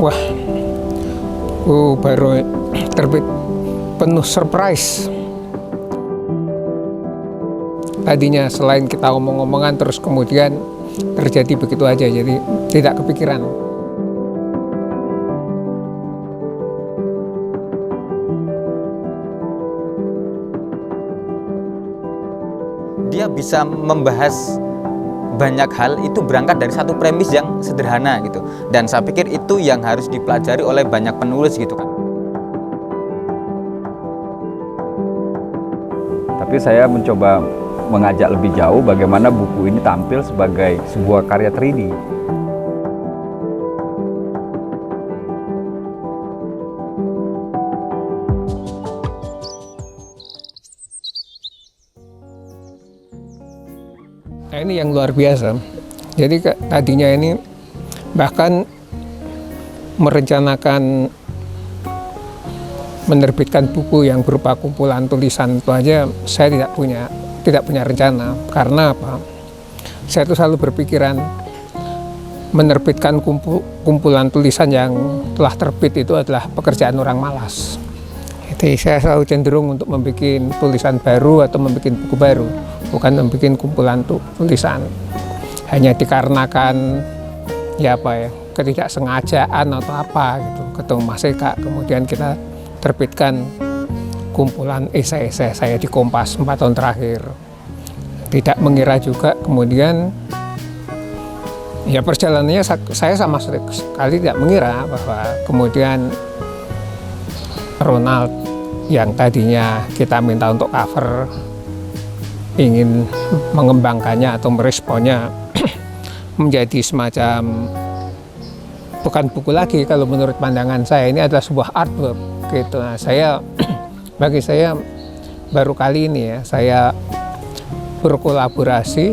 Wah, baru terbit penuh surprise. Tadinya selain kita omong-omongan terus kemudian terjadi begitu aja, jadi tidak kepikiran. Dia bisa membahas banyak hal itu berangkat dari satu premis yang sederhana gitu, dan saya pikir itu yang harus dipelajari oleh banyak penulis gitu kan. Tapi saya mencoba mengajak lebih jauh bagaimana buku ini tampil sebagai sebuah karya 3D. Nah, ini yang luar biasa. Jadi tadinya ini bahkan merencanakan menerbitkan buku yang berupa kumpulan tulisan itu aja saya tidak punya rencana. Karena apa? Saya itu selalu berpikiran menerbitkan kumpulan tulisan yang telah terbit itu adalah pekerjaan orang malas. Jadi saya selalu cenderung untuk membuat tulisan baru atau membuat buku baru, bukan membuat kumpulan tulisan. Hanya dikarenakan ketidaksengajaan atau apa gitu, ketemu Mas Eka, kemudian kita terbitkan kumpulan esai-esai saya di Kompas 4 tahun terakhir. Tidak mengira juga kemudian perjalanannya saya sama sekali tidak mengira bahwa kemudian Ronald yang tadinya kita minta untuk cover ingin mengembangkannya atau meresponnya menjadi semacam bukan buku lagi. Kalau menurut pandangan saya ini adalah sebuah artwork gitu. Nah, bagi saya baru kali ini saya berkolaborasi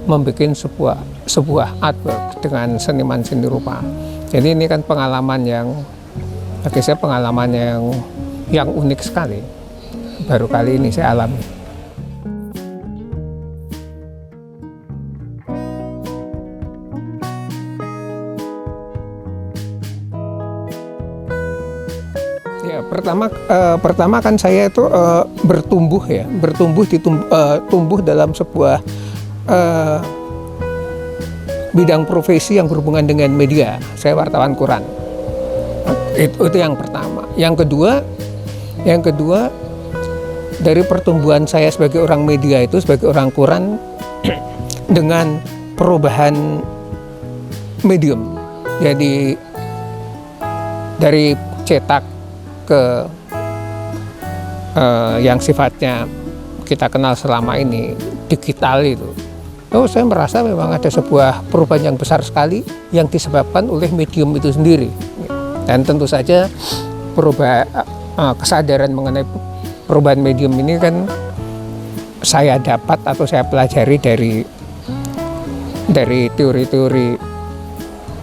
membuat sebuah artwork dengan seniman seni rupa. Jadi ini kan pengalaman yang bagi saya pengalaman yang unik sekali. Baru kali ini saya alami. Ya, pertama kan saya itu tumbuh dalam sebuah bidang profesi yang berhubungan dengan media. Saya wartawan koran. Itu yang pertama. Yang kedua dari pertumbuhan saya sebagai orang media itu, sebagai orang koran dengan perubahan medium. Jadi dari cetak ke yang sifatnya kita kenal selama ini, digital itu. Saya merasa memang ada sebuah perubahan yang besar sekali yang disebabkan oleh medium itu sendiri. Dan tentu saja kesadaran mengenai perubahan medium ini kan saya dapat atau saya pelajari dari teori-teori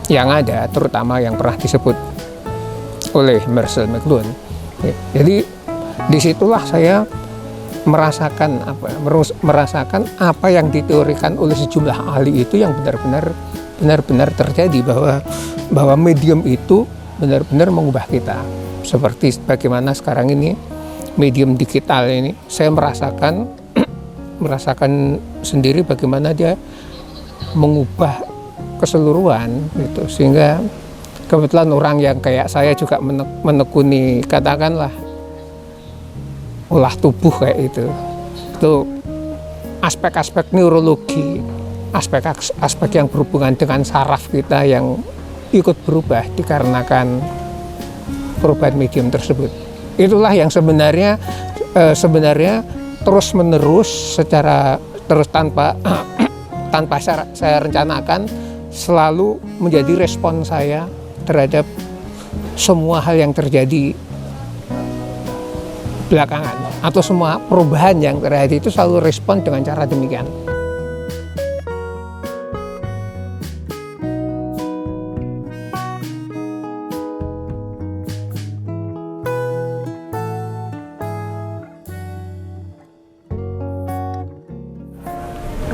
yang ada, terutama yang pernah disebut oleh Marshall McLuhan. Jadi disitulah saya merasakan apa yang diteorikan oleh sejumlah ahli itu yang benar-benar terjadi, bahwa medium itu benar-benar mengubah kita. Seperti bagaimana sekarang ini medium digital ini saya merasakan sendiri bagaimana dia mengubah keseluruhan gitu, sehingga kebetulan orang yang kayak saya juga menekuni katakanlah olah tubuh kayak itu aspek-aspek neurologi, aspek yang berhubungan dengan saraf kita yang ikut berubah dikarenakan perubahan medium tersebut. Itulah yang sebenarnya terus menerus tanpa saya rencanakan selalu menjadi respon saya terhadap semua hal yang terjadi belakangan, atau semua perubahan yang terjadi itu selalu respon dengan cara demikian.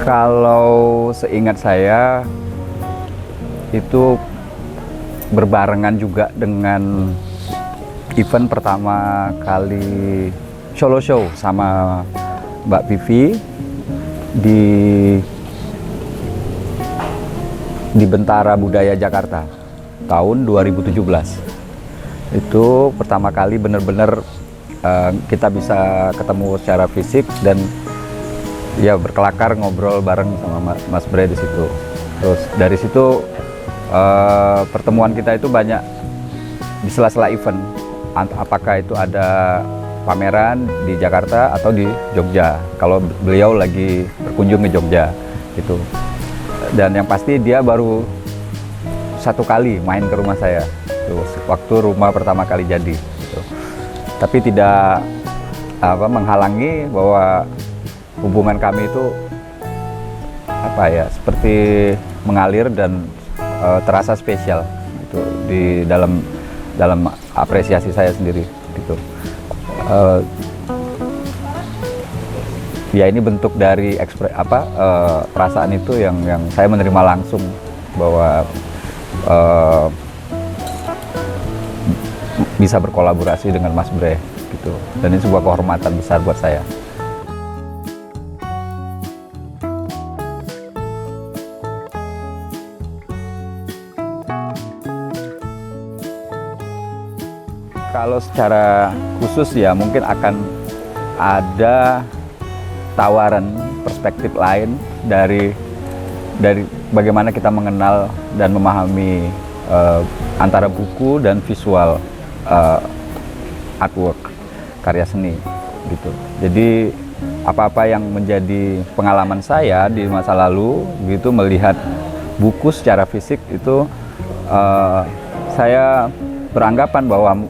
Kalau seingat saya itu berbarengan juga dengan event pertama kali solo show sama Mbak Vivi di Bentara Budaya Jakarta tahun 2017. Itu pertama kali benar-benar kita bisa ketemu secara fisik dan ya berkelakar ngobrol bareng sama Mas Bre di situ. Terus dari situ pertemuan kita itu banyak di sela-sela event. Apakah itu ada pameran di Jakarta atau di Jogja. Kalau beliau lagi berkunjung ke Jogja gitu. Dan yang pasti dia baru satu kali main ke rumah saya. Waktu rumah pertama kali jadi gitu. Tapi tidak menghalangi bahwa hubungan kami itu seperti mengalir dan terasa spesial gitu di dalam apresiasi saya sendiri gitu. Ya ini bentuk dari perasaan itu yang saya menerima langsung bahwa bisa berkolaborasi dengan Mas Bre gitu, dan ini sebuah kehormatan besar buat saya. Kalau secara khusus ya mungkin akan ada tawaran perspektif lain dari bagaimana kita mengenal dan memahami antara buku dan visual artwork, karya seni gitu. Jadi apa-apa yang menjadi pengalaman saya di masa lalu gitu, melihat buku secara fisik itu saya beranggapan bahwa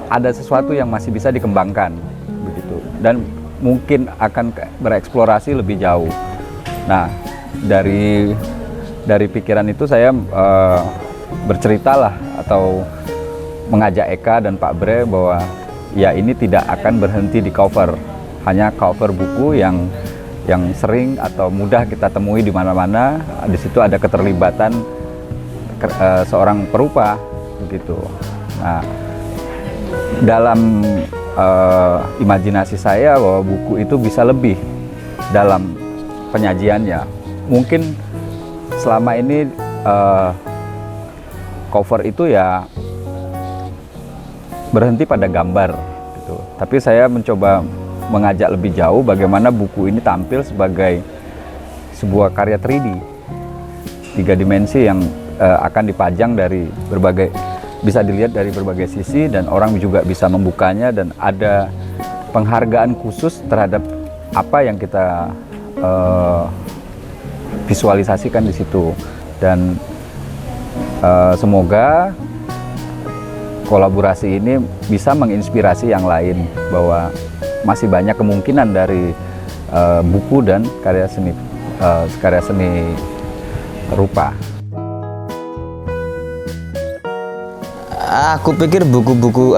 ada sesuatu yang masih bisa dikembangkan begitu, dan mungkin akan bereksplorasi lebih jauh. Nah, dari pikiran itu saya berceritalah atau mengajak Eka dan Pak Bre bahwa ya ini tidak akan berhenti di cover, hanya cover buku yang sering atau mudah kita temui di mana-mana. Di situ ada keterlibatan seorang perupa begitu. Nah, dalam imajinasi saya bahwa buku itu bisa lebih dalam penyajiannya. Mungkin selama ini cover itu ya berhenti pada gambar gitu. Tapi saya mencoba mengajak lebih jauh bagaimana buku ini tampil sebagai sebuah karya 3D, 3 dimensi yang akan dipajang dari bisa dilihat dari berbagai sisi, dan orang juga bisa membukanya, dan ada penghargaan khusus terhadap apa yang kita visualisasikan di situ. Dan semoga kolaborasi ini bisa menginspirasi yang lain, bahwa masih banyak kemungkinan dari buku dan karya seni rupa. Aku pikir buku-buku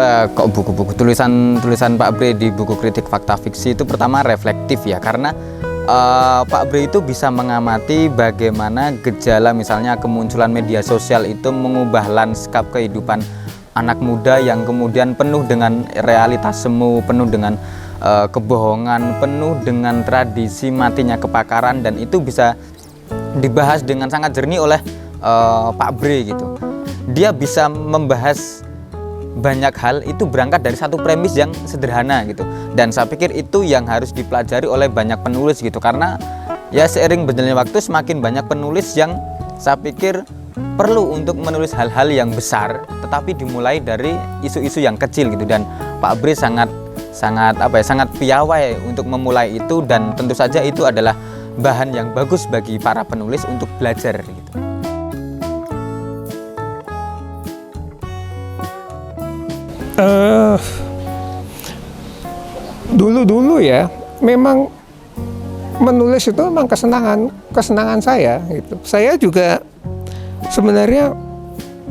tulisan Pak Bre di buku kritik fakta fiksi itu pertama reflektif ya, karena Pak Bre itu bisa mengamati bagaimana gejala misalnya kemunculan media sosial itu mengubah lanskap kehidupan anak muda yang kemudian penuh dengan realitas semu, penuh dengan kebohongan, penuh dengan tradisi matinya kepakaran, dan itu bisa dibahas dengan sangat jernih oleh Pak Bre gitu. Dia bisa membahas banyak hal itu berangkat dari satu premis yang sederhana gitu, dan saya pikir itu yang harus dipelajari oleh banyak penulis gitu, karena ya seiring berjalannya waktu semakin banyak penulis yang saya pikir perlu untuk menulis hal-hal yang besar tetapi dimulai dari isu-isu yang kecil gitu, dan Pak Bre sangat piawai untuk memulai itu, dan tentu saja itu adalah bahan yang bagus bagi para penulis untuk belajar gitu. Dulu ya memang menulis itu memang kesenangan saya gitu. Saya juga sebenarnya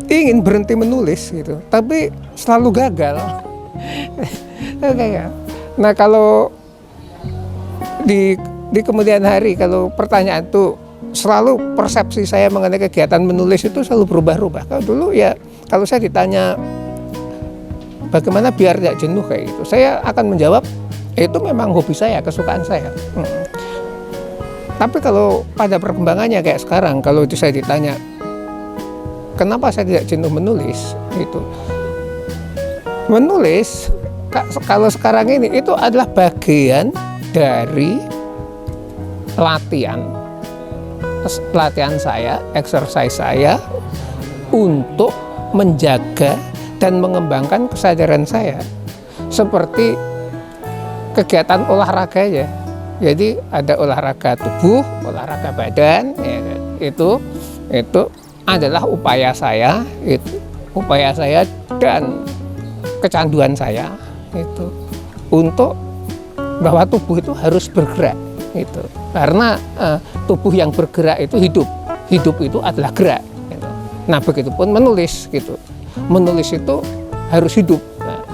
ingin berhenti menulis gitu, tapi selalu gagal. Nah, kalau di kemudian hari, kalau pertanyaan itu selalu persepsi saya mengenai kegiatan menulis itu selalu berubah-ubah. Kalau dulu ya kalau saya ditanya bagaimana biar tidak jenuh kayak gitu, saya akan menjawab itu memang hobi saya, kesukaan saya. Tapi kalau pada perkembangannya kayak sekarang, kalau itu saya ditanya kenapa saya tidak jenuh menulis, itu menulis kalau sekarang ini itu adalah bagian dari latihan saya, exercise saya untuk menjaga dan mengembangkan kesadaran saya seperti kegiatan olahraga ya. Jadi ada olahraga tubuh, olahraga badan, ya, itu adalah upaya saya dan kecanduan saya itu untuk bahwa tubuh itu harus bergerak itu. Karena tubuh yang bergerak itu hidup itu adalah gerak. Gitu. Nah begitupun menulis gitu, menulis itu harus hidup. Nah,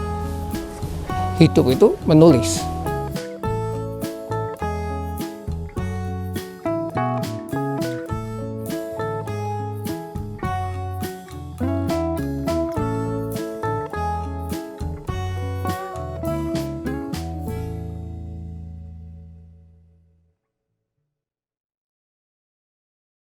hidup itu menulis.